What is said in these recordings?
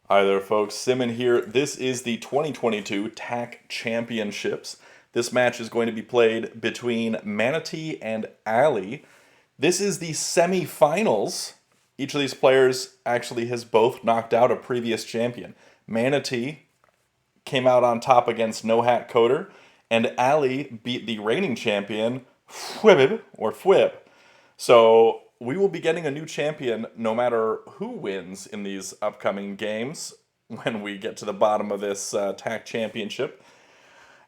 Hi there, folks. Simon here. This is the 2022 TAC Championships. This match is going to be played between ManaT and Ali. This is the semifinals. Each of these players actually has both knocked out a previous champion. ManaT came out on top against NohatCoder, and Ali beat the reigning champion, fwwwwwibib, or Fwib. So we will be getting a new champion no matter who wins in these upcoming games when we get to the bottom of this TAC championship.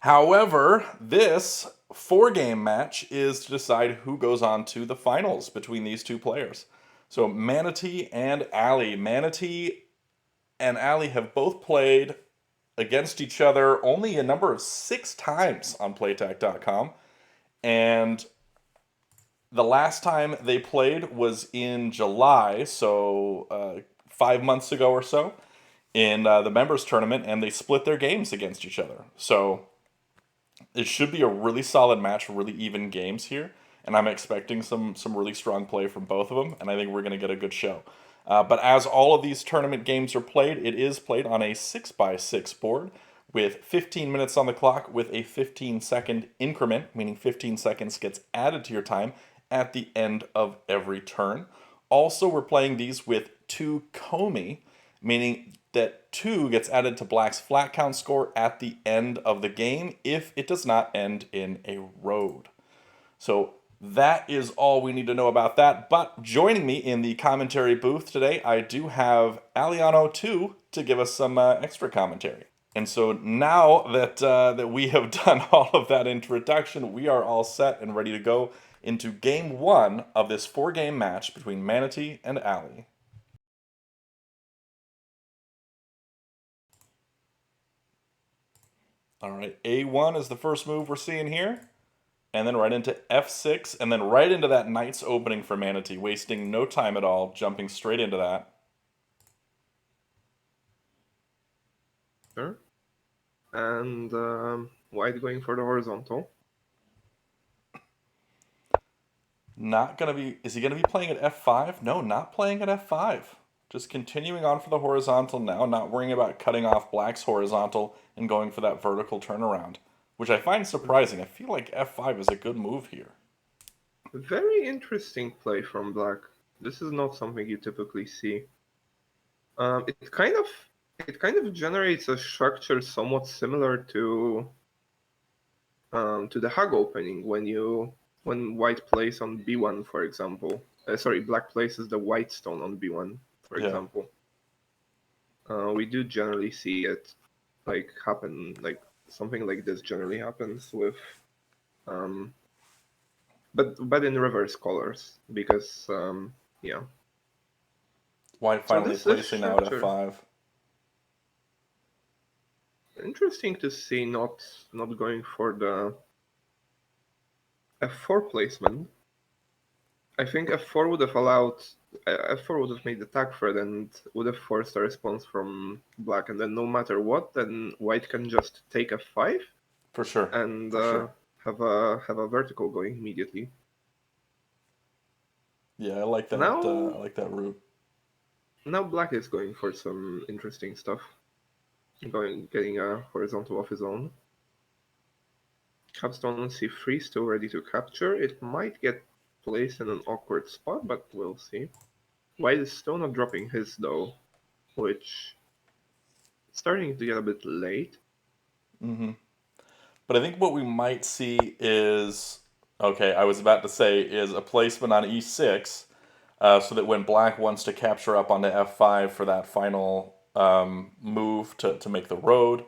However, this four-game match is to decide who goes on to the finals between these two players. So ManaT and Ali. ManaT and Ali have both played against each other only a number of 6 times on playtech.com. And the last time they played was in July, so 5 months ago or so, in the members tournament, and they split their games against each other. So it should be a really solid match, really even games here, and I'm expecting some really strong play from both of them, and I think we're going to get a good show. But as all of these tournament games are played, it is played on a 6x6 board with 15 minutes on the clock with a 15-second increment, meaning 15 seconds gets added to your time at the end of every turn. Also, we're playing these with 2 komi, meaning that 2 gets added to Black's flat count score at the end of the game if it does not end in a road. So that is all we need to know about that. But joining me in the commentary booth today, I do have Aliano 2 to give us some extra commentary. And so now that we have done all of that introduction, we are all set and ready to go into game 1 of this 4-game match between ManaT and Ali. All right, A1 is the first move we're seeing here. And then right into F6, and then right into that knight's opening for ManaT, wasting no time at all, jumping straight into that. Sure. And White going for the horizontal. Not gonna be, is he gonna be playing at F5? No, not playing at F5. Just continuing on for the horizontal now, not worrying about cutting off Black's horizontal and going for that vertical turnaround, which I find surprising. I feel like F5 is a good move here. Very interesting play from Black. This is not something you typically see. Um, it kind of it kind of generates a structure somewhat similar to the hug opening when White plays on B1, for example. Sorry, Black places the white stone on B1, for Yeah. example. We do generally see it happen, like something like this generally happens with um, but in reverse colors because yeah. White So finally this placing now at structure F5. interesting to see not going for the F4 placement. I think F4 would have allowed F4 would have made the tag threat and would have forced a response from Black, and then no matter what, then White can just take F5 For sure. and For sure. have a vertical going immediately. Yeah, I Now like that route. now Black is going for some interesting stuff, getting a horizontal of his own. Capstone on C3 still ready to capture. It might get placed in an awkward spot, but we'll see. White is still not dropping his though, which is starting to get a bit late. Hmm. But I think what we might see is, okay, I was about to say, is a placement on e6, so that when Black wants to capture up onto f5 for that final move to make the road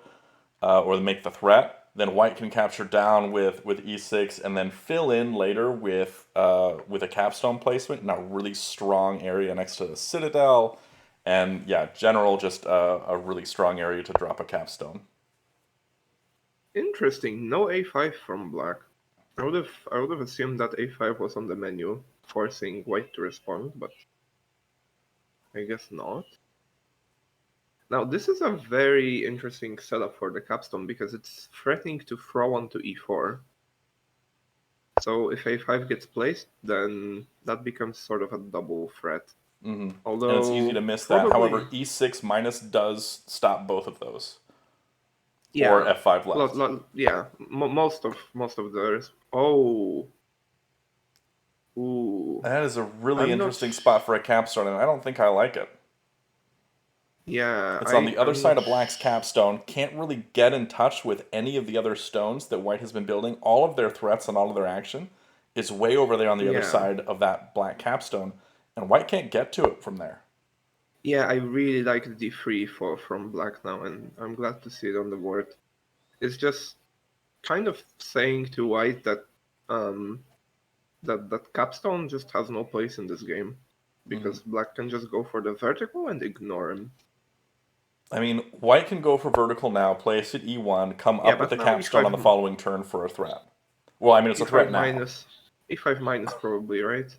or make the threat, then White can capture down with e6 and then fill in later with a capstone placement in a really strong area next to the citadel, and yeah, general just a really strong area to drop a capstone. Interesting, no A5 from Black. I would have assumed that A5 was on the menu, forcing White to respond, but I guess not. Now this is a very interesting setup for the capstone because it's threatening to throw onto E4. So if A5 gets placed, then that becomes sort of a double threat. And it's easy to Although miss that. However, probably, e6 minus does stop both of those. Or yeah, f5 left. yeah, most of theirs. Oh, ooh, That is a really I'm not. interesting spot for a capstone, and I don't think I like it. Yeah, It's on the other I'm side not. of Black's capstone. Can't really get in touch with any of the other stones that White has been building. All of their threats and all of their action is way over there on the other Yeah, side of that Black capstone, and White can't get to it from there. yeah, I really like the D3 for from Black now, and I'm glad to see it on the board. It's just kind of saying to White that um that capstone just has no place in this game Hmm. because Black can just go for the vertical and ignore him. I mean, White can go for vertical now, place at e1, come Yeah, up with but the now capstone on e5 the following turn for a threat. Well, I mean, it's a e5 threat now. minus e5 minus probably, right?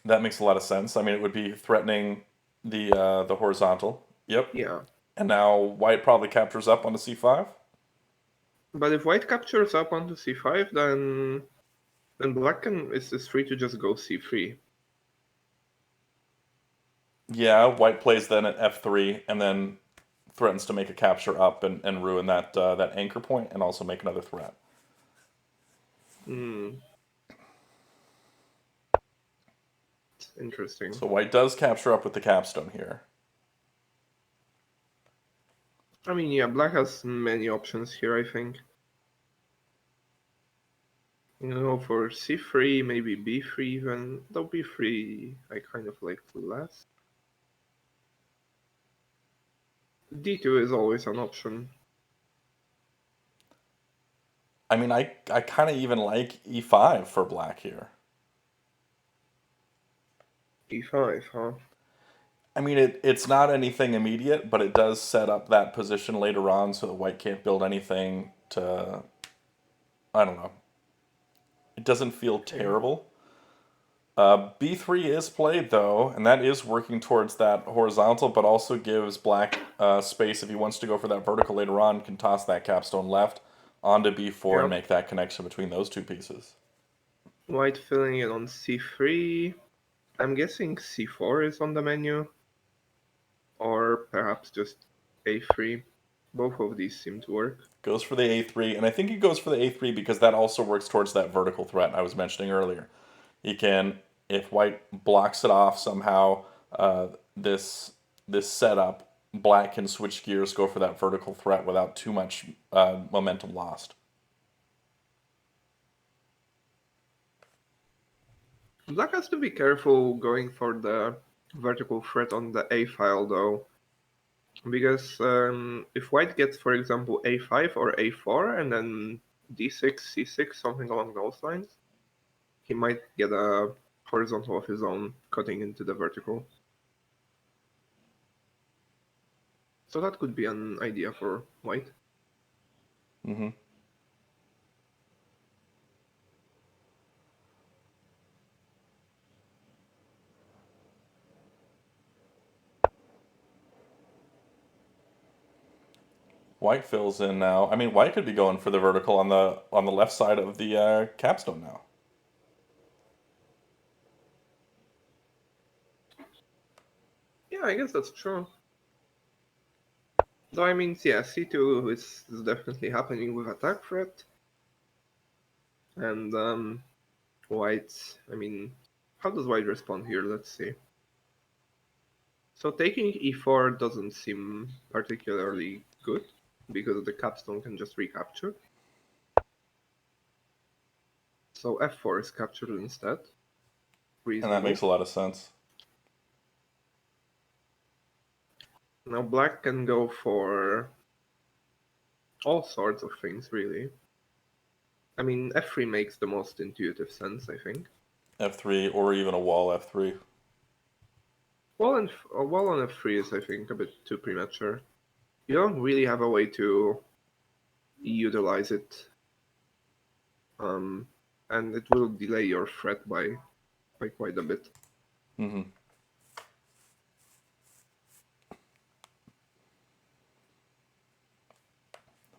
That makes a lot of sense. I mean, it would be threatening the horizontal. Yep. Yeah. And now White probably captures up onto c5. But if White captures up onto c5, then Black is free to just go c3. Yeah, White plays then at f3 and then threatens to make a capture up and ruin that anchor point and also make another threat. Hmm, interesting. So White does capture up with the capstone here. I mean, yeah, Black has many options here, I think. For c3, maybe b3 even. Though b3 I kind of like less. d2 is always an option. I mean, I kind of even like e5 for Black here. e5, huh? I mean, it's not anything immediate, but it does set up that position later on so that White can't build anything to, I don't know. It doesn't feel Okay. terrible. B3 is played though, and that is working towards that horizontal, but also gives Black space if he wants to go for that vertical later on, can toss that capstone left onto B4 and Yeah. make that connection between those two pieces. White filling it on c3. I'm guessing c4 is on the menu, or perhaps just a3. Both of these seem to work. Goes for the A3, and I think he goes for the A3 because that also works towards that vertical threat I was mentioning earlier. He can, if White blocks it off somehow, this this setup, Black can switch gears, go for that vertical threat without too much momentum lost. Black has to be careful going for the vertical threat on the A file though, because if White gets, for example, A5 or A4 and then D6, C6, something along those lines, he might get a horizontal of his own cutting into the vertical. So that could be an idea for White. Hmm. White fills in now. I mean, White could be going for the vertical on the left side of the capstone now. Yeah, I guess that's true. Though I mean, yeah, C2 is definitely happening with attack threat, and White. I mean, how does White respond here? Let's see. So taking E4 doesn't seem particularly good because the capstone can just recapture. So F4 is captured instead. And that makes Reasonable. a lot of sense. Now Black can go for all sorts of things, really. I mean, F3 makes the most intuitive sense, I think. F3 or even a wall F3. Wall on F3 is, I think, a bit too premature. You don't really have a way to utilize it, um, and it will delay your threat by quite a bit. Hmm.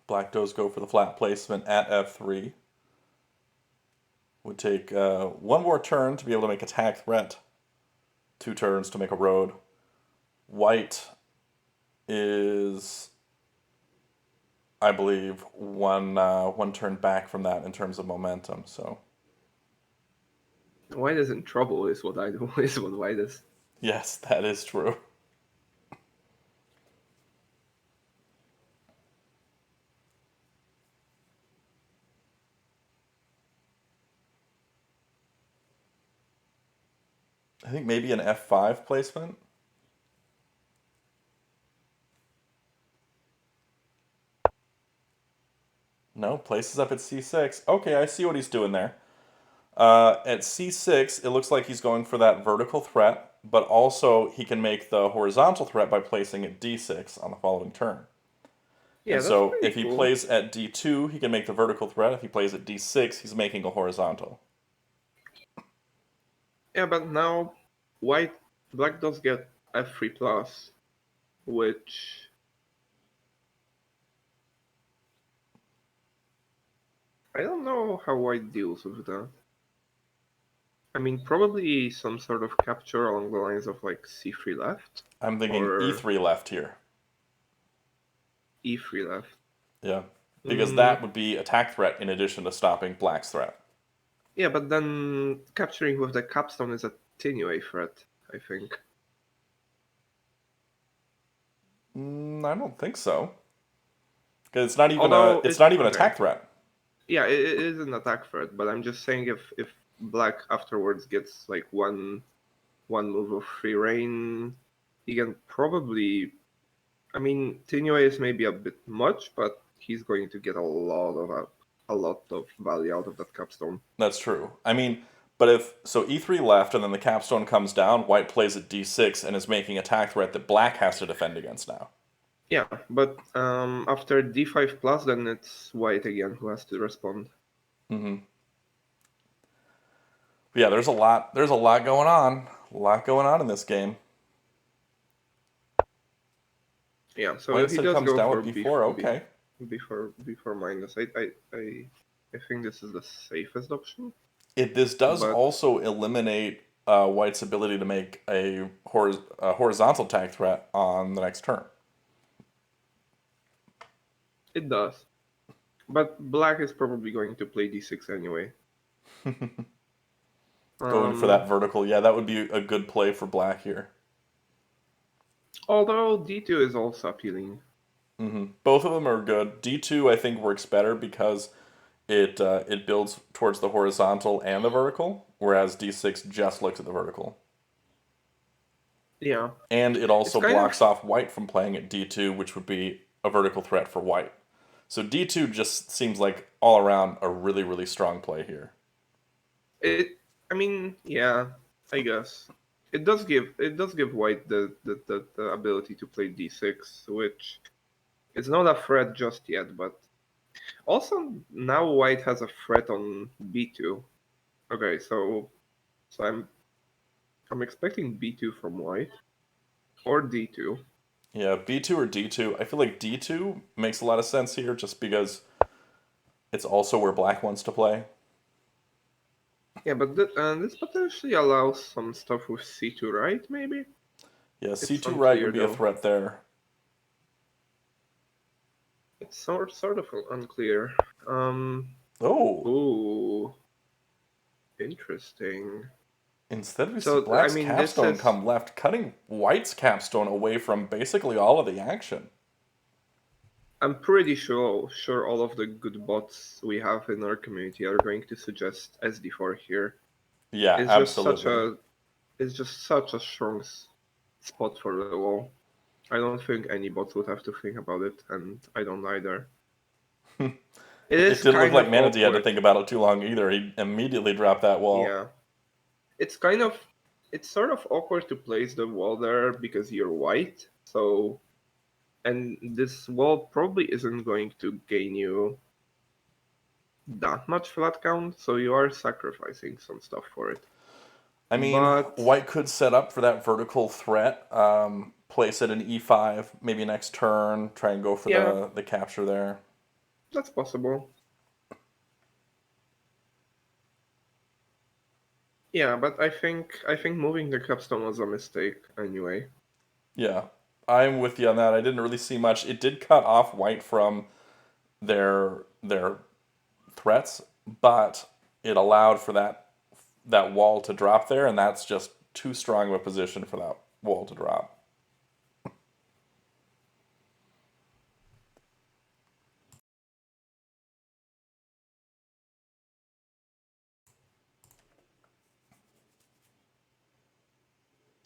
Black does go for the flat placement at F3. Would take one more turn to be able to make attack threat. 2 turns to make a road. White is, I believe, one turn back from that in terms of momentum. So White is in trouble, is what I do. Is what white is. yes, that is true. I think maybe an F5 placement. No, places up at C6. Okay, I see what he's doing there. At C6, it looks like he's going for that vertical threat, but also he can make the horizontal threat by placing at D6 on the following turn. Yeah, And that's so pretty if he cool. plays at D2, he can make the vertical threat. If he plays at D6, he's making a horizontal. Yeah, but now black does get F3 plus, which I don't know how white deals with that. I mean, probably some sort of capture along the lines of like C3 left I'm thinking or E3 left here. E3 left. Yeah. Because Mm, that would be attack threat in addition to stopping black's threat. yeah, but then capturing with the capstone is a Tinue threat, I think. I don't think so. Because it's not even a Although it's not even okay, attack threat. yeah, it is an attack threat, but I'm just saying if black afterwards gets like one move of free reign, he can probably. I mean, Tinue is maybe a bit much, but he's going to get a lot of value out of that capstone. That's true. I mean, but if so E3 left and then the capstone comes down, white plays at D6 and is making attack threat that black has to defend against now. Yeah, but after D5 plus, then it's white again who has to respond. Hmm. Yeah, there's a lot going on. A lot going on in this game. Yeah, so White he said does comes go down for with before, okay. before minus. I think this is the safest option, This does but also eliminate White's ability to make a horizontal attack threat on the next turn. it does. But black is probably going to play D6 anyway. Going for Um, that vertical, yeah, that would be a good play for black here. Although D2 is also appealing. Both of them are good. D2 I think works better because it builds towards the horizontal and the vertical, whereas D6 just looks at the vertical. Yeah, And it it's also kind of blocks off white from playing at D2, which would be a vertical threat for white. So D2 just seems like all around a really, really strong play here. it. I mean, yeah, I guess it does give white the ability to play D6, which is not a threat just yet, but also now white has a threat on B2. Okay, so I'm expecting B2 from white or D2. Yeah, B2 or D2. I feel like D2 makes a lot of sense here just because it's also where black wants to play. Yeah, but this potentially allows some stuff with C2, right? Maybe Yeah, it's C2 right unclear would be a though. threat there. It's sort of unclear. Oh, Ooh, interesting. instead we see So I black's mean, this capstone is. come left, cutting white's capstone away from basically all of the action. I'm pretty sure all of the good bots we have in our community are going to suggest SD4 here. Yeah, It's just such absolutely. a it's just such a strong spot for the wall. I don't think any bots would have to think about it, and I don't either. It It is didn't look kind like of ManaT had to awkward. think about it too long either. He immediately dropped that wall. Yeah, it's kind of it's sort of awkward to place the wall there because you're white. So and this wall probably isn't going to gain you that much flat count, so you are sacrificing some stuff for it. I mean, But white could set up for that vertical threat, place it in E5, maybe next turn, try and go for yeah, the capture there. that's possible. Yeah, but I think moving the capstone was a mistake anyway. Yeah, I'm with you on that. I didn't really see much. It did cut off white from their threats, but it allowed for that wall to drop there, and that's just too strong of a position for that wall to drop.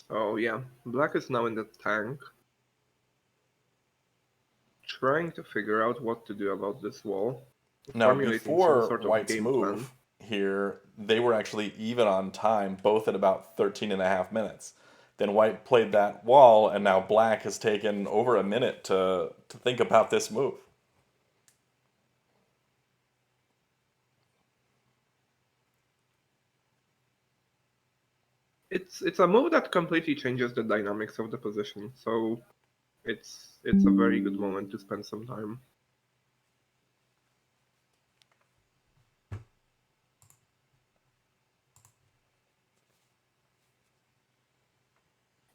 So yeah, black is now in the tank, trying to figure out what to do about this wall, Now, formulating some before sort of white's game plan. move here, they were actually even on time, both at about 13 and a half minutes. Then white played that wall, and now black has taken over a minute to think about this move. It's a move that completely changes the dynamics of the position, so it's a very good moment to spend some time.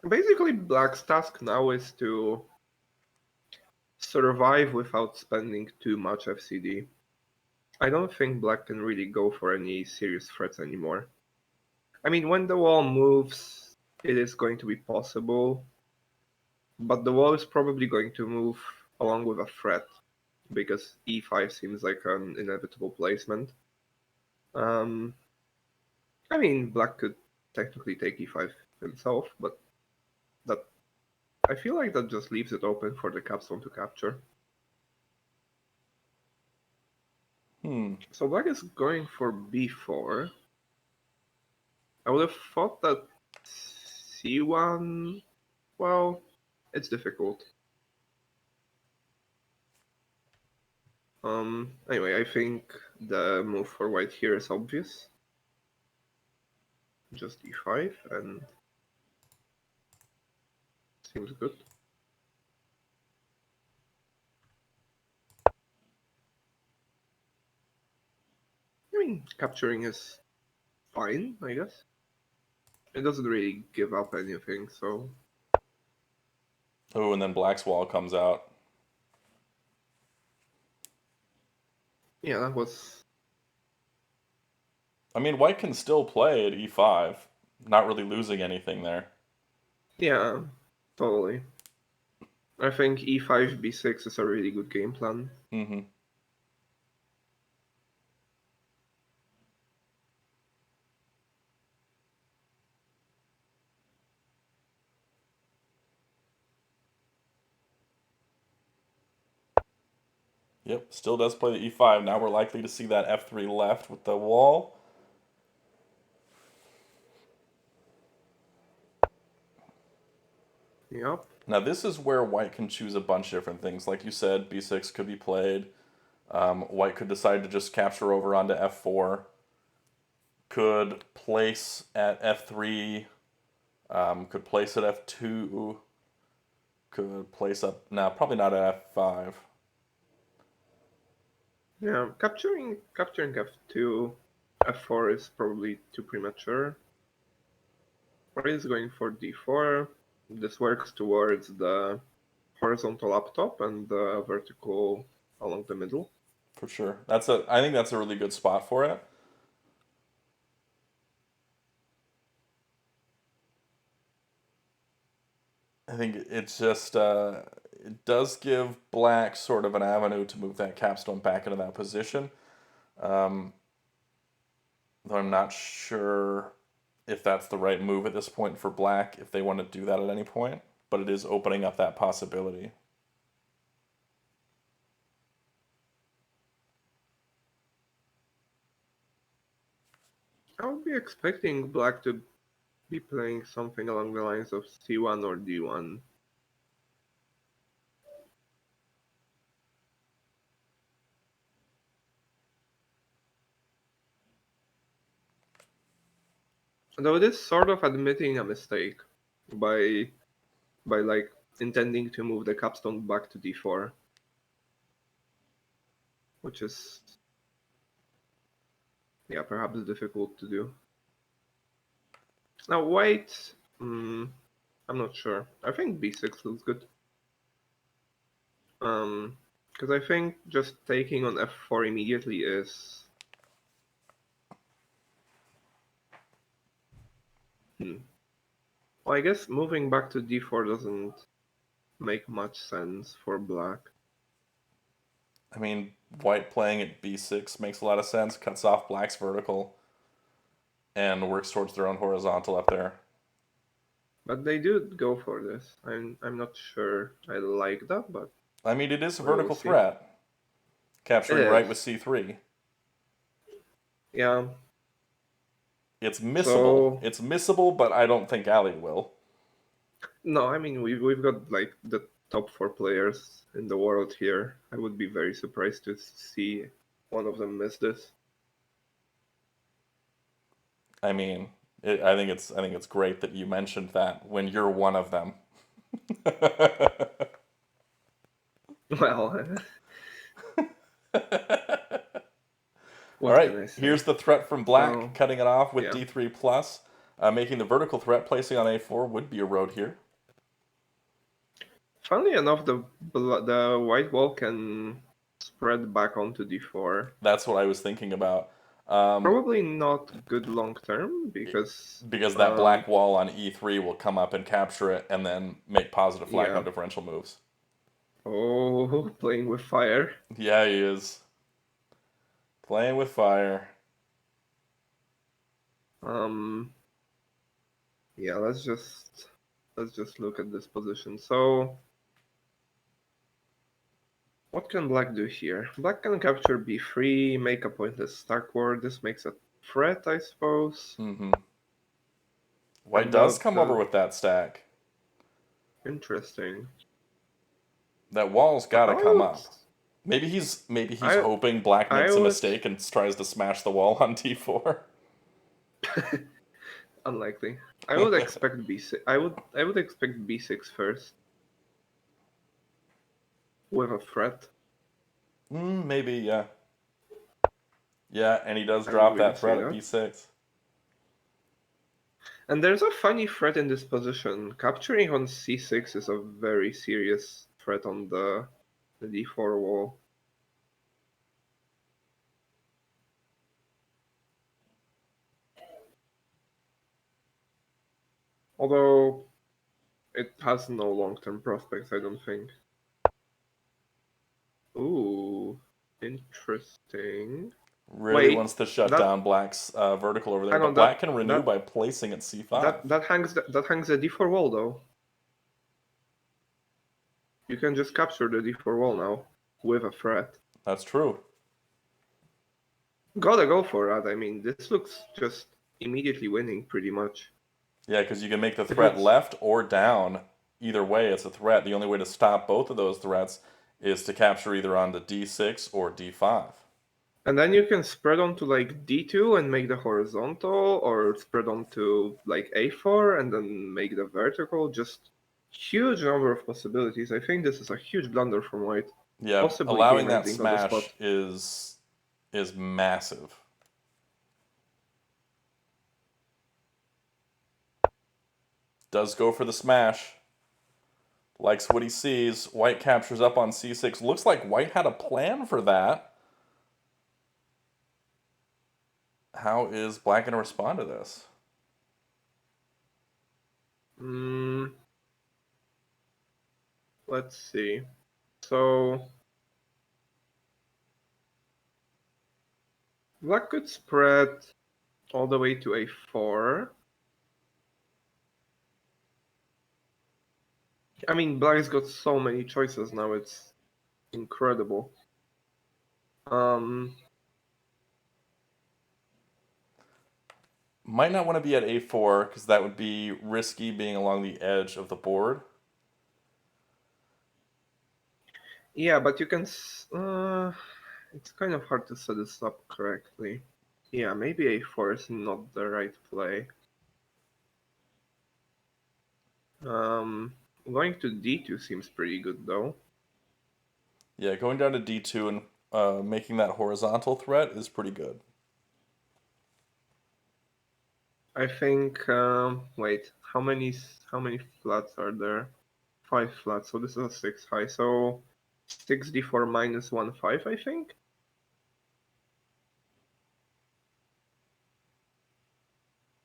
Basically, black's task now is to survive without spending too much FCD. I don't think black can really go for any serious threats anymore. I mean, when the wall moves, it is going to be possible, but the wall is probably going to move along with a threat because e5 seems like an inevitable placement. Um, I mean, black could technically take e5 himself, but that I feel like that just leaves it open for the capstone to capture. Hmm. So black is going for b4. I would have thought that c1, well, it's difficult. Anyway, I think the move for white here is obvious. Just e5 and seems good. I mean, capturing is fine, I guess. It doesn't really give up anything, so Oh, and then black's wall comes out. yeah, that was I mean, white can still play at e5, not really losing anything there. yeah, totally. I think e5 b6 is a really good game plan. Mm-hmm. Yep, still does play the e5. Now we're likely to see that f3 left with the wall. Yep. Now this is where white can choose a bunch of different things. Like you said, b6 could be played. White could decide to just capture over onto f4. Could place at f3. Could place at f2. Could place up. Now probably not at f5. Yeah, capturing f2, f4 is probably too premature. White is going for d4. This works towards the horizontal up top and the vertical along the middle. For sure. I think that's a really good spot for it. I think it's just it does give black sort of an avenue to move that capstone back into that position. Um, though I'm not sure if that's the right move at this point for black, if they want to do that at any point, but it is opening up that possibility. I would be expecting black to be playing something along the lines of c1 or d1. Though it is sort of admitting a mistake by like intending to move the capstone back to d4, which is yeah perhaps difficult to do. Now white, I'm not sure. I think b6 looks good. Because I think just taking on f4 immediately is. Well, I guess moving back to d4 doesn't make much sense for black. I mean, white playing at b6 makes a lot of sense, cuts off black's vertical, and works towards their own horizontal up there. But they do go for this. I'm not sure I like that, but I mean, it is a we will vertical see. threat, It capturing right with is. c3. Yeah. It's missable. So It's missable, but I don't think Ali will. no, I mean we've got like the top 4 players in the world here. I would be very surprised to see one of them miss this. I mean, I think it's great that you mentioned that when you're one of them. Well, All what right, can I say? here's the threat from black, So cutting it off with yeah. d3 plus, making the vertical threat. Placing on a4 would be a road here. Funnily enough, the white wall can spread back onto d4. That's what I was thinking about. Probably not good long term Because that black wall on e3 will come up and capture it and then make positive flag no yeah. differential moves. Oh, playing with fire. Yeah, he is. Playing with fire. Um, yeah, let's just look at this position. So what can black do here? Black can capture b3, make a pointless stack ward. This makes a threat, I suppose. Mm-hmm. White And does that come over with that stack. interesting. That wall's got to I come would, up. Maybe he's I, hoping black I makes a would, mistake and tries to smash the wall on d4. unlikely. I would expect b6. I would expect b6 first with a threat. Maybe, yeah. Yeah, and he does I would drop really that say threat at that. b6. And there's a funny threat in this position. Capturing on c6 is a very serious threat on the d4 wall. Although it has no long-term prospects, I don't think. Ooh, interesting. Really wants Wait, to shut that down black's vertical over there, hang but on, black can renew that by placing at c5. that hangs the d4 wall though. You can just capture the d4 wall now with a threat. That's true. Gotta go for that. I mean, this looks just immediately winning pretty much. Yeah, because you can make the It threat looks, left or down. Either way, it's a threat. The only way to stop both of those threats is to capture either on the d6 or d5. and then you can spread onto like d2 and make the horizontal, or spread onto like a4 and then make the vertical. Just huge number of possibilities. I think this is a huge blunder from white, Yeah, possibly allowing game that ending on the smash spot. is massive. Does go for the smash. Likes what he sees. White captures up on c6. Looks like white had a plan for that. How is black going to respond to this? Mm, let's see. So black could spread all the way to a4. I mean, black's got so many choices now, it's incredible. Um, Might not want to be at a4 because that would be risky being along the edge of the board. yeah, but you can. It's kind of hard to set this up correctly. Yeah, maybe a4 is not the right play. Um, Going to d2 seems pretty good though. Yeah, going down to d2 and making that horizontal threat is pretty good. I think. Wait, how many flats are there? 5 flats. So this is a 6 high. So 6d4 minus 1/5, I think.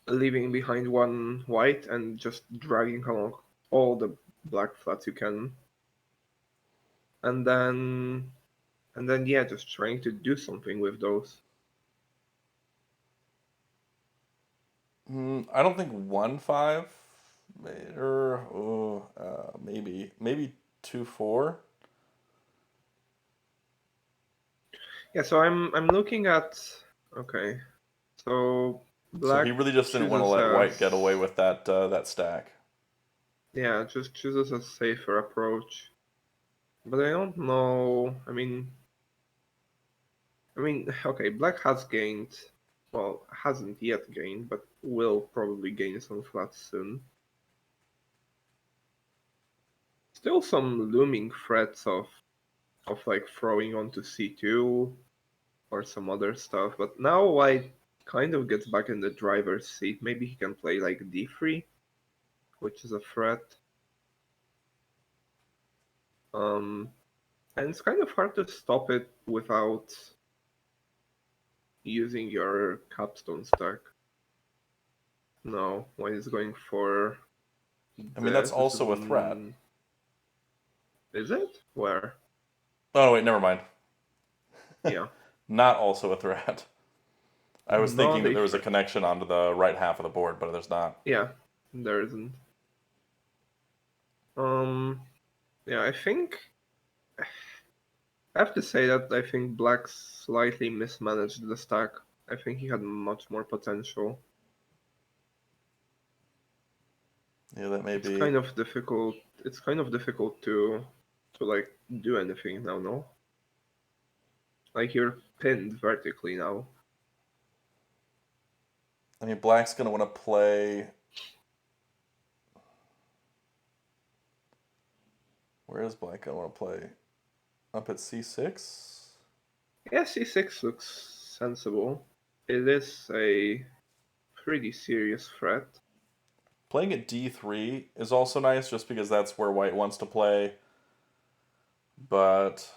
Leaving behind one white and just dragging along all the black flats you can, and then yeah, just trying to do something with those. I don't think 1-5, or maybe 2-4. Yeah, so I'm looking at, okay, so So he black really just didn't want to chooses let a white get away with that stack. yeah, just chooses a safer approach. But I don't know. Okay, black has gained, well, hasn't yet gained, but will probably gain some flats soon. Still some looming threats of like throwing onto c2 or some other stuff, but now white kind of gets back in the driver's seat. Maybe he can play like d3, which is a threat. Um, and it's kind of hard to stop it without using your capstone stack. No, white is going for I mean, that's this. This is also a threat. is it? Where? Oh, wait, never mind. Yeah, Not also a threat. I was thinking not that a there was a threat. connection onto the right half of the board, but there's not. Yeah, there isn't. Um, yeah, I have to say that I think Black slightly mismanaged the stack. I think he had much more potential. Yeah, that may It's be. kind of difficult. It's kind of difficult to like do anything now, no? Like you're pinned vertically now. I mean, black's going to want to play. Where is black going to want to play? Up at c6? Yeah, C6 looks sensible. It is a pretty serious threat. Playing at d3 is also nice just because that's where white wants to play. But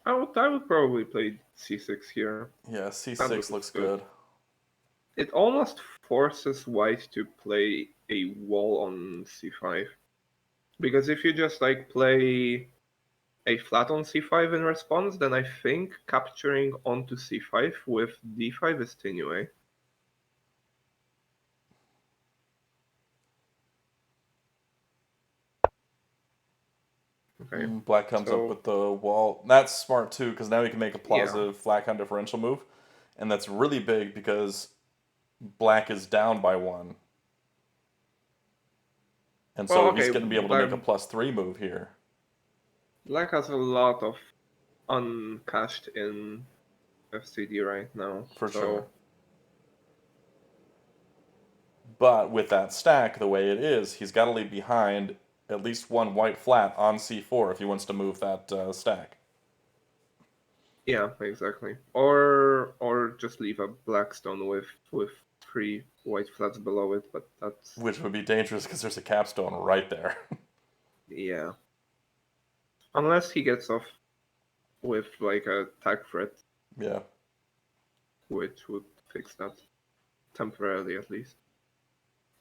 I would probably play C6 here. yeah, That c6 looks looks good. good. It almost forces white to play a wall on C5. Because if you just like play a flat on c5 in response, then I think capturing onto c5 with d5 is Tinue. Okay, Black comes up so with the wall. That's smart too, because now he can make a yeah. positive flat count differential move. And that's really big because black is down by one. And Well, so he's okay, going to be able to make a +3 move here. black has a lot of uncashed in FCD right now, For sure. so But with that stack, the way it is, he's got to leave behind at least one white flat on c4 if he wants to move that stack. yeah, exactly. Or just leave a black stone with 3 white flats below it, but that's Which would be dangerous because there's a capstone right there. yeah. Unless he gets off with like a tag threat, Yeah. which would fix that temporarily at least.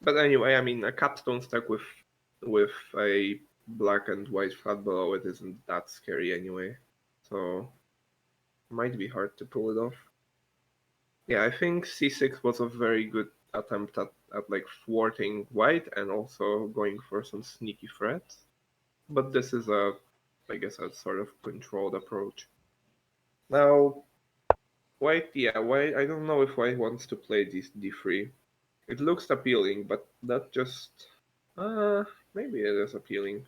But anyway, a capstone stack with a black and white flat below it isn't that scary anyway, so might be hard to pull it off. Yeah, I think c6 was a very good attempt at like thwarting white and also going for some sneaky threats. But this is I guess a sort of controlled approach. Now, white, I don't know if white wants to play this d3. It looks appealing, but that just maybe it is appealing.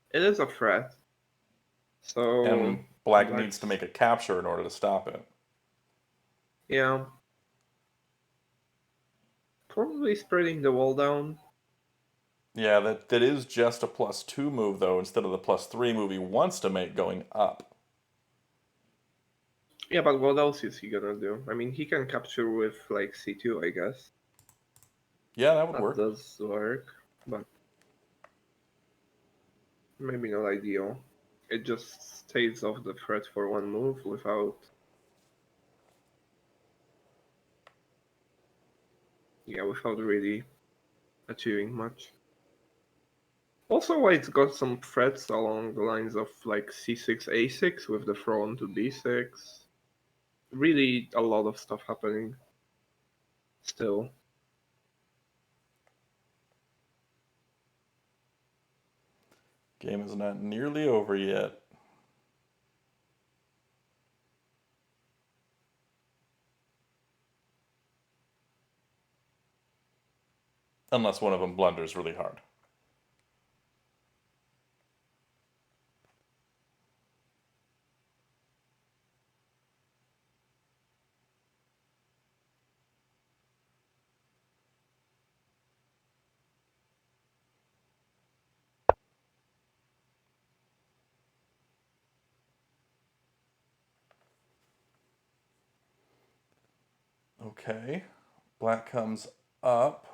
It is a threat, so And black needs to black's make a capture in order to stop it. yeah, probably spreading the wall down. Yeah, that is just a +2 move though, instead of the +3 move he wants to make going up. Yeah, but what else is he gonna do? I mean, he can capture with like c2, I guess. Yeah, that would That work. does work, but maybe not ideal. It just stays off the threat for one move without, yeah, without really achieving much. Also, White's got some threats along the lines of like c6, a6 with the throw on to b6. Really, a lot of stuff happening still. Game is not nearly over yet. Unless one of them blunders really hard. Okay. Black comes up.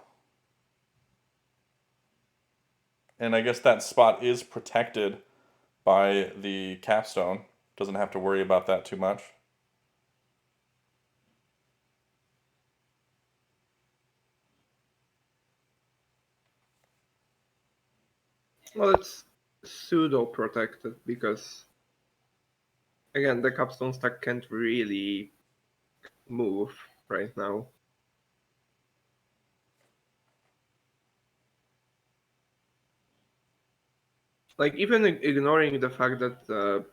And I guess that spot is protected by the capstone. Doesn't have to worry about that too much. Well, it's pseudo protected because, again, the capstone stack can't really move right now. Like, even ignoring the fact that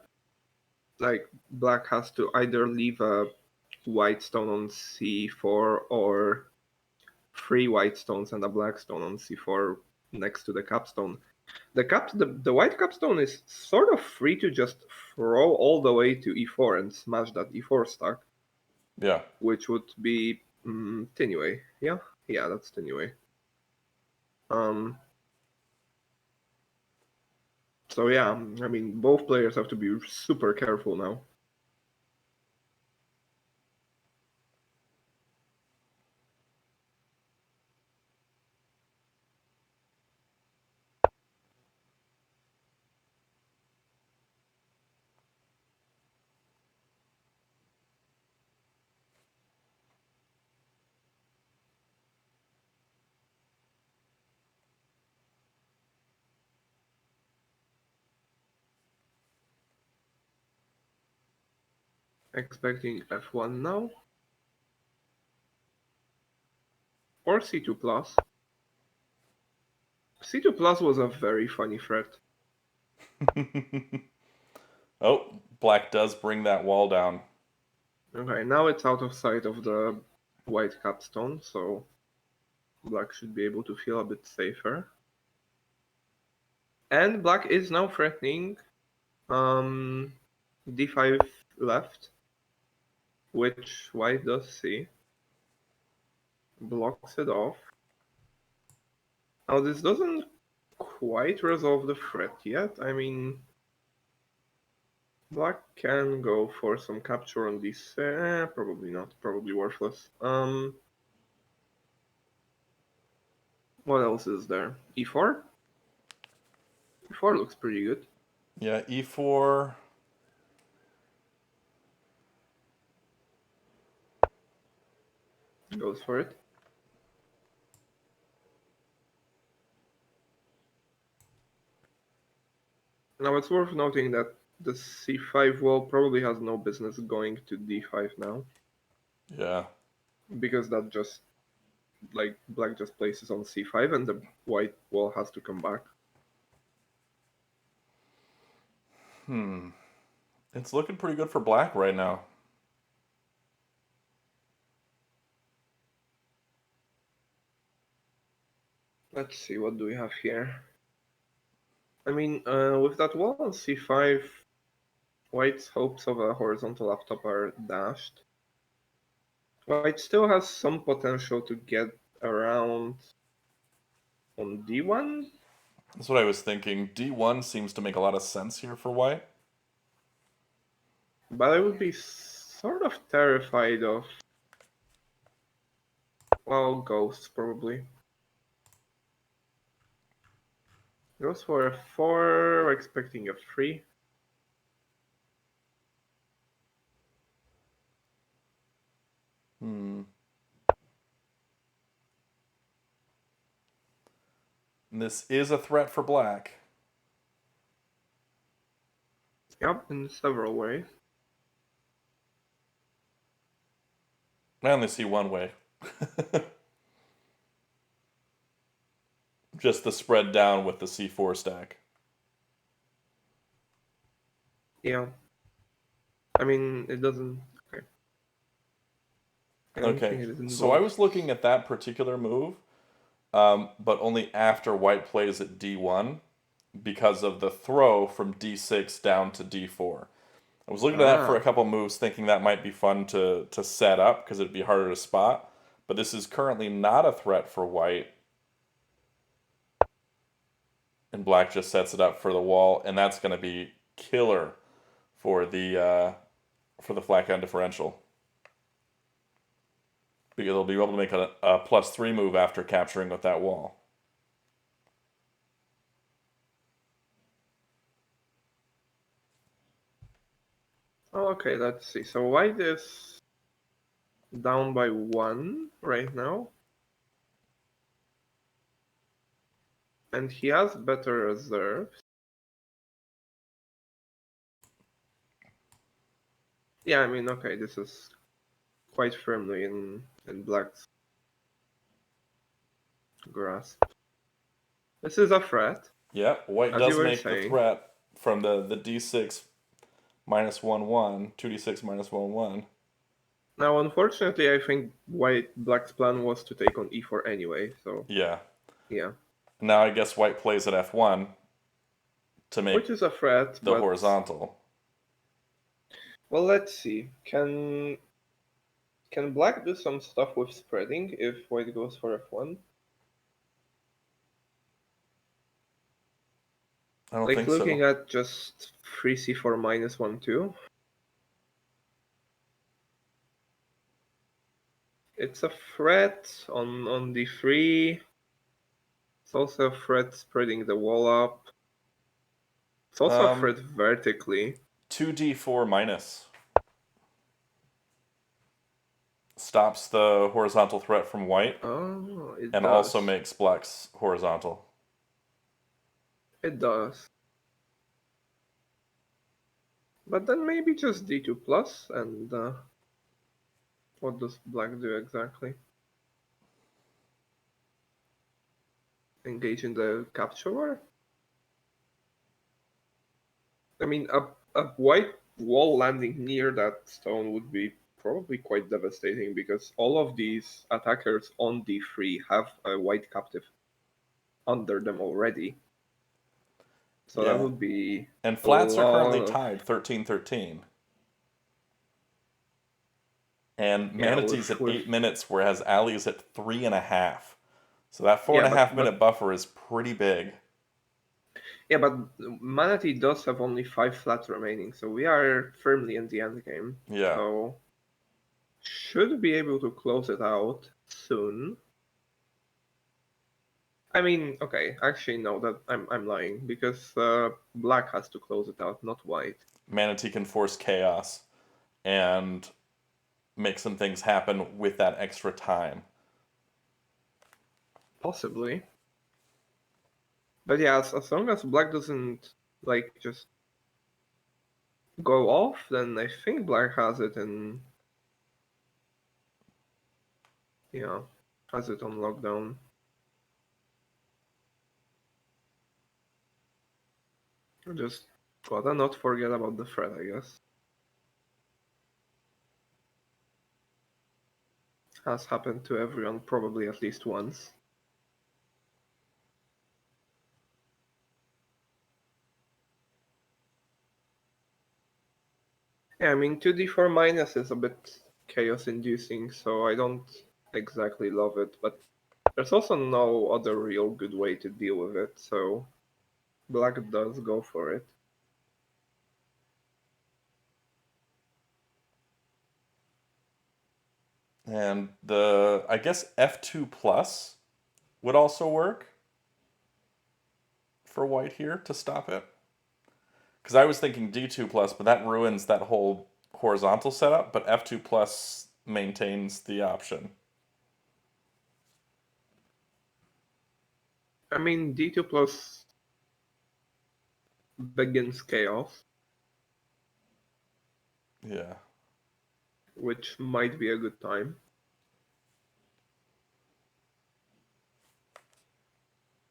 like black has to either leave a white stone on c4 or three white stones and a black stone on c4 next to the capstone. The white capstone is sort of free to just throw all the way to e4 and smash that e4 stack. Yeah. Which would be Tinway. Yeah, that's Tinway. So yeah, I mean, both players have to be super careful now. Expecting f1 now. Or c2 plus. c2 plus was a very funny threat. Oh, black does bring that wall down. Okay, now it's out of sight of the white capstone, so black should be able to feel a bit safer. And black is now threatening d5 left, which white does see. Blocks it off. Now this doesn't quite resolve the threat yet. I mean, black can go for some capture on this. Probably not. Probably worthless. What else is there? e4? e4 looks pretty good. Yeah, e4. Goes for it. Now it's worth noting that the c5 wall probably has no business going to d5 now, Yeah. because that just, like, black just places on c5 and the white wall has to come back. It's looking pretty good for black right now. Let's see, what do we have here? I mean, with that wall on c5, white's hopes of a horizontal laptop are dashed. White still has some potential to get around on d1. That's what I was thinking. D1 seems to make a lot of sense here for white. But I would be sort of terrified of, well, ghosts probably. Goes for a 4, expecting a 3. This is a threat for black. Yep, in several ways. I only see one way. Just the spread down with the C4 stack. Yeah. I mean, it doesn't. Okay. I don't think Okay, it is so I involved. was looking at that particular move, but only after white plays at D1 because of the throw from D6 down to D4. I was looking at that for a Ah, couple moves, thinking that might be fun to set up because it'd be harder to spot. But this is currently not a threat for white, and black just sets it up for the wall, and that's going to be killer for the flat count differential because they'll be able to make a +3 move after capturing with that wall. oh, okay, let's see. So white is down by 1 right now. And he has better reserves. Yeah, I mean, okay, this is quite firmly in black's grasp. This is a threat, Yeah, white as you does were make the saying. threat from the D6 -1/1, 2D6 -1/1. Now, unfortunately, I think black's plan was to take on e4 anyway, so Yeah. yeah. Now I guess white plays at F1 to Which make is a threat, the but horizontal. well, let's see. Can black do some stuff with spreading if white goes for f1? I don't Like think looking so. at just 3c4 -1/2. It's a threat on d3. It's also a threat spreading the wall up. It's also a threat Um, vertically. 2D4 minus stops the horizontal threat from white Oh, it and also does. makes black's horizontal. It does. But then maybe just d2 plus and what does black do exactly? Engage in the capture war? I mean, a white wall landing near that stone would be probably quite devastating because all of these attackers on d3 have a white captive under them already. So that Yeah. would be And a flats are lot currently of, tied 13-13. And yeah, Manatee's at 8 minutes, whereas Ali's at 3.5. So that four yeah, and a half but minute buffer is pretty big. yeah, but ManaT does have only 5 flats remaining, so we are firmly in the end game. Yeah. So should be able to close it out soon. I mean, okay, actually no, that I'm lying because black has to close it out, not white. Manatee can force chaos and make some things happen with that extra time. Possibly. But yeah, as long as black doesn't like just go off, then I think black has it in, yeah, has it on lockdown. Just gotta not forget about the threat, I guess. Has happened to everyone probably at least once. Yeah, I mean 2d4 minus is a bit chaos inducing, so I don't exactly love it, but there's also no other real good way to deal with it, so black does go for it. And I guess f2 plus would also work for white here to stop it. Because I was thinking d2 plus, but that ruins that whole horizontal setup, but f2 plus maintains the option. I mean, d2 plus begins chaos, Yeah. which might be a good time.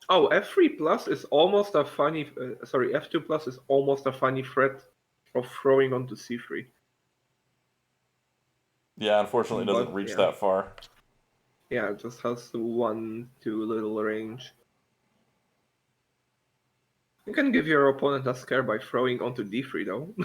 Oh, f3 plus is almost a funny. Sorry, f2 plus is almost a funny threat of throwing onto c3. Yeah, unfortunately it doesn't But reach yeah, that far. yeah, it just has 1-2 little range. You can give your opponent a scare by throwing onto d3 though.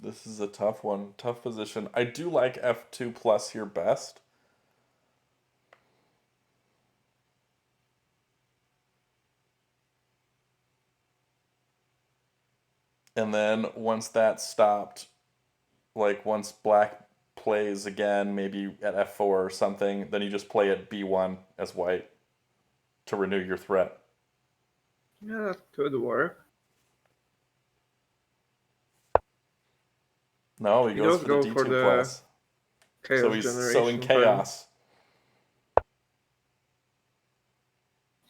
This is a tough one. Tough position. I do like f2 plus here best. And then once that's stopped, like once black plays again, maybe at f4 or something, then you just play at b1 as white to renew your threat. Yeah, that could work. No, he He goes does for the go for d2 the plus. So chaos he's sowing generation thing. chaos.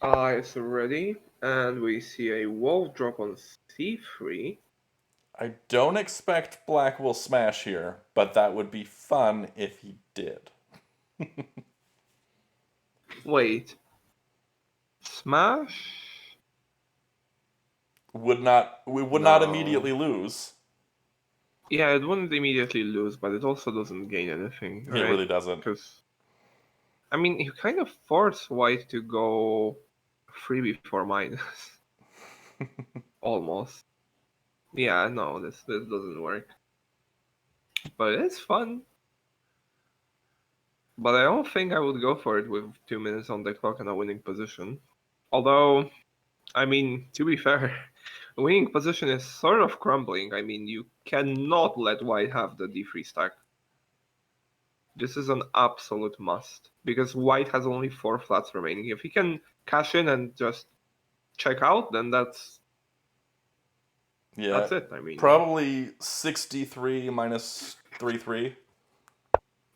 Is ready, and we see a wall drop on c3. I don't expect black will smash here, but that would be fun if he did. Wait, smash? We would not No. immediately lose. Yeah, it wouldn't immediately lose, but it also doesn't gain anything, It right? really doesn't. Because, I mean, you kind of force white to go 3 before minus. Almost. Yeah, no, this doesn't work. But it's fun. But I don't think I would go for it with 2 minutes on the clock and a winning position. Although, I mean, to be fair, the winning position is sort of crumbling. I mean, you cannot let white have the d3 stack. This is an absolute must, because white has only 4 flats remaining. If he can cash in and just check out, then Yeah, that's it. I mean, probably 63 minus 3-3.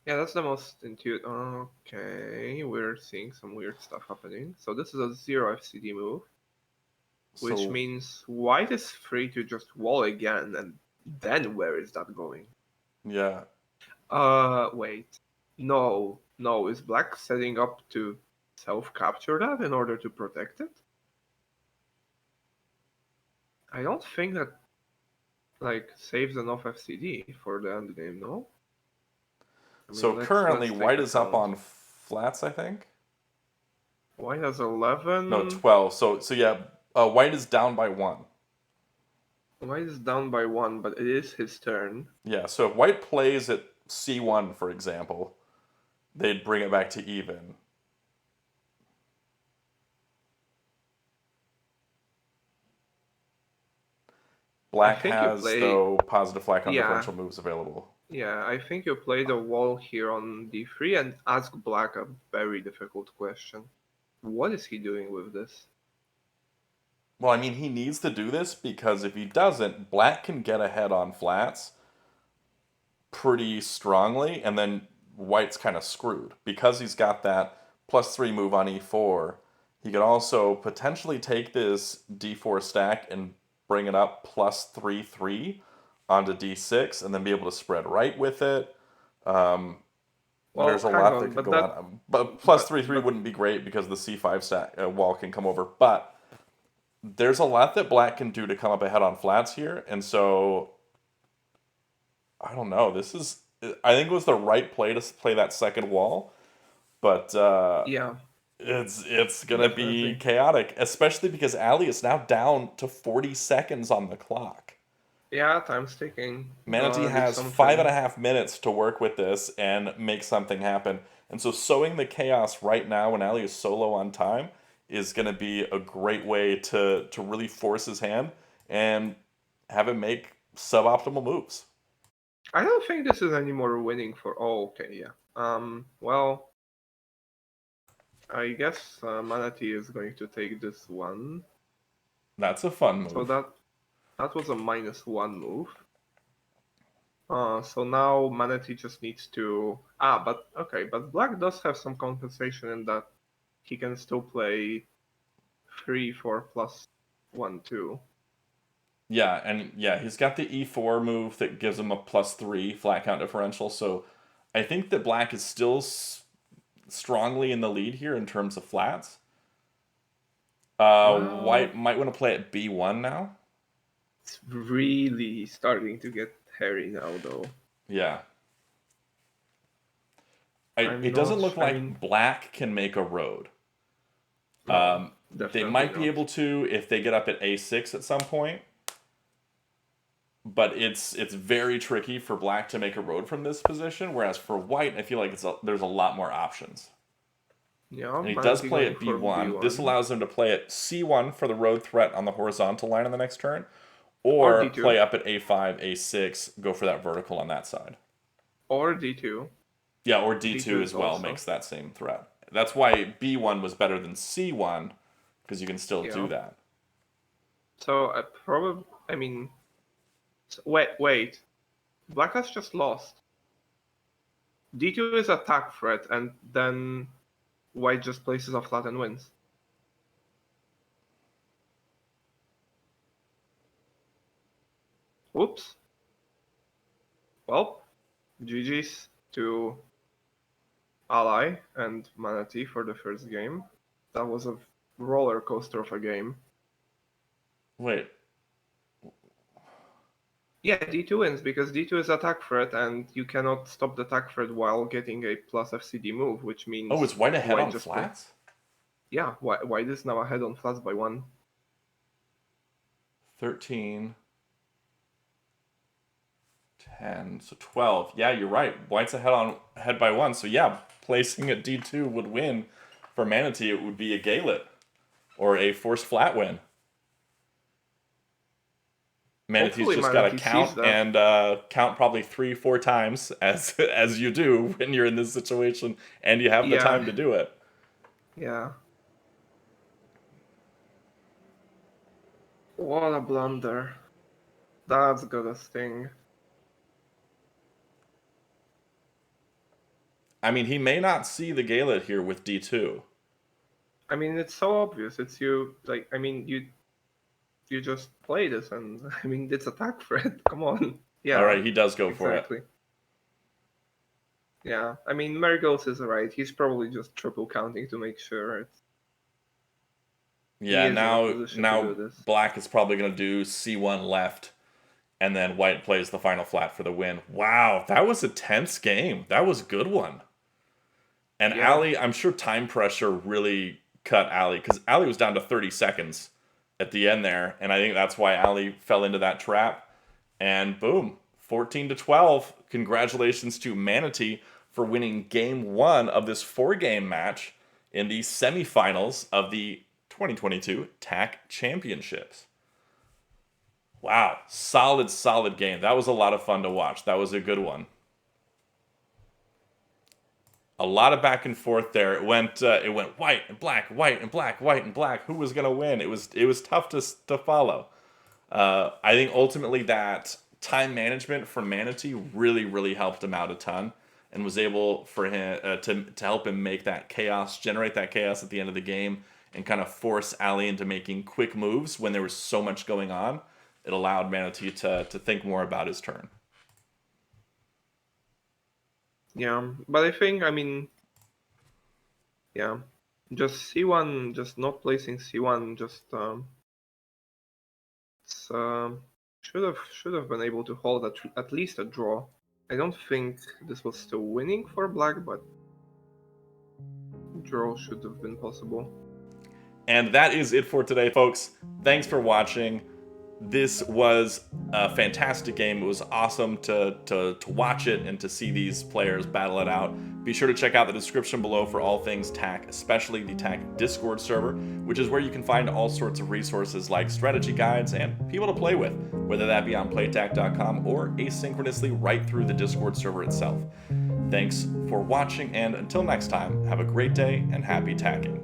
yeah, that's the most intuitive. Okay, we're seeing some weird stuff happening. So this is a 0 FCD move, which So, means white is free to just wall again, and then where is that going? yeah. Wait. No, no, is black setting up to self-capture that in order to protect it? I don't think that like saves enough FCD for the end game, no? I So mean, currently let's take white a is up count. on flats, I think. White has No, 11. 12. So yeah, white is down by 1. White is down by 1, but it is his turn. Yeah, so if white plays at c1, for example, they'd bring it back to even. I Black think you has, play. though, positive flat count Yeah, differential moves available. yeah, I think you play the wall here on d3 and ask black a very difficult question. What is he doing with this? Well, I mean, he needs to do this because if he doesn't, black can get ahead on flats pretty strongly, and then white's kind of screwed. Because he's got that +3 move on e4, he could also potentially take this d4 stack and bring it up +3/3 onto d6, and then be able to spread right with it. Um, Well, there's a hang lot that on, could but go that, on. But +3/3 but wouldn't be great because the c5 stack wall can come over. But there's a lot that black can do to come up ahead on flats here, and so I don't know. I think it was the right play to play that second wall, but Yeah, it's gonna be definitely. chaotic, especially because Ali is now down to 40 seconds on the clock. Yeah, time's ticking. ManaT Gotta do has five and something. a half minutes to work with this and make something happen. And so sowing the chaos right now when Ali is solo on time is going to be a great way to really force his hand and have him make suboptimal moves. I don't think this is any more winning for. Oh, okay, yeah. Well, I guess ManaT is going to take this one. That's a fun So move. that was a -1 move. So now ManaT just needs to. But okay, but Black does have some compensation in that he can still play 3 4 plus 1 2. Yeah, and yeah, he's got the E4 move that gives him a +3 flat count differential. So I think that Black is still strongly in the lead here in terms of flats. White Well, might want to play at B1 now. it's really starting to get hairy now, though. Yeah. I'm It doesn't not. look I mean, like Black can make a road. no, They definitely might be not. able to if they get up at A6 at some point, but it's very tricky for Black to make a road from this position. Whereas for White, I feel like there's a lot more options. Yeah, And he does ManaT play going at for B1. This B1 allows him to play at C1 for the road threat on the horizontal line on the next turn, or or D2 play up at A5, A6, go for that vertical on that side. or D2. Yeah, or D2 D2 as is well also makes that same threat. That's why B1 was better than C1, because you can still do yeah. that. So I probably. I mean, wait. Black has just lost. D2 is attack threat, and then White just places a flat and wins. Whoops. Well, GG's to Ally and ManaT for the first game. That was a roller coaster of a game. Wait, Yeah, D2 wins because D2 is attack threat and you cannot stop the attack threat while getting a plus FCD move, which oh, means is White ahead White on just play. flats? Yeah, White is now ahead on flats by 1. 13, 10, so 12. Yeah, you're right. White's ahead by one. So yeah, placing at D2 would win. For ManaT, it would be a Galet or a forced flat win. Manatee's Hopefully just got to ManaT sees count that. and count probably 3, 4 times as you do when you're in this situation and you have the Yeah, time to do it. yeah. What a blunder. That's gotta sting. I mean, he may not see the Galet here with D2. I mean, it's so obvious. It's you, like, I mean, you just play this and, I mean, it's attack threat. Come on. All Yeah, right, he does go for it. exactly. Yeah, I mean, Marigos is right. He's probably just triple counting to make sure he Yeah, is in a now position to do now this. Black is probably going to do C1 left, and then White plays the final flat for the win. Wow, that was a tense game. That was a good one. And Yeah, Ali, I'm sure time pressure really cut Ali because Ali was down to 30 seconds at the end there, and I think that's why Ali fell into that trap. And boom, 14 to 12. Congratulations to ManaT for winning game one of this 4 game match in the semifinals of the 2022 TAC Championships. Wow, solid game. That was a lot of fun to watch. That was a good one. A lot of back and forth there. It went white and black, white and black, white and black. Who was gonna win? It was tough to follow. I think ultimately that time management from ManaT really helped him out a ton, and was able for him to help him make that chaos, generate that chaos at the end of the game, and kind of force Ali into making quick moves when there was so much going on. It allowed ManaT to think more about his turn. yeah. But I think, I mean, yeah, just C1, just not placing C1, just it's Should have been able to hold at least a draw. I don't think this was still winning for black, but draw should have been possible. And that is it for today, folks. Thanks for watching. This was a fantastic game. It was awesome to watch it and to see these players battle it out. Be sure to check out the description below for all things TAC, especially the TAC Discord server, which is where you can find all sorts of resources like strategy guides and people to play with, whether that be on playtac.com or asynchronously right through the Discord server itself. Thanks for watching, and until next time, have a great day and happy tacking.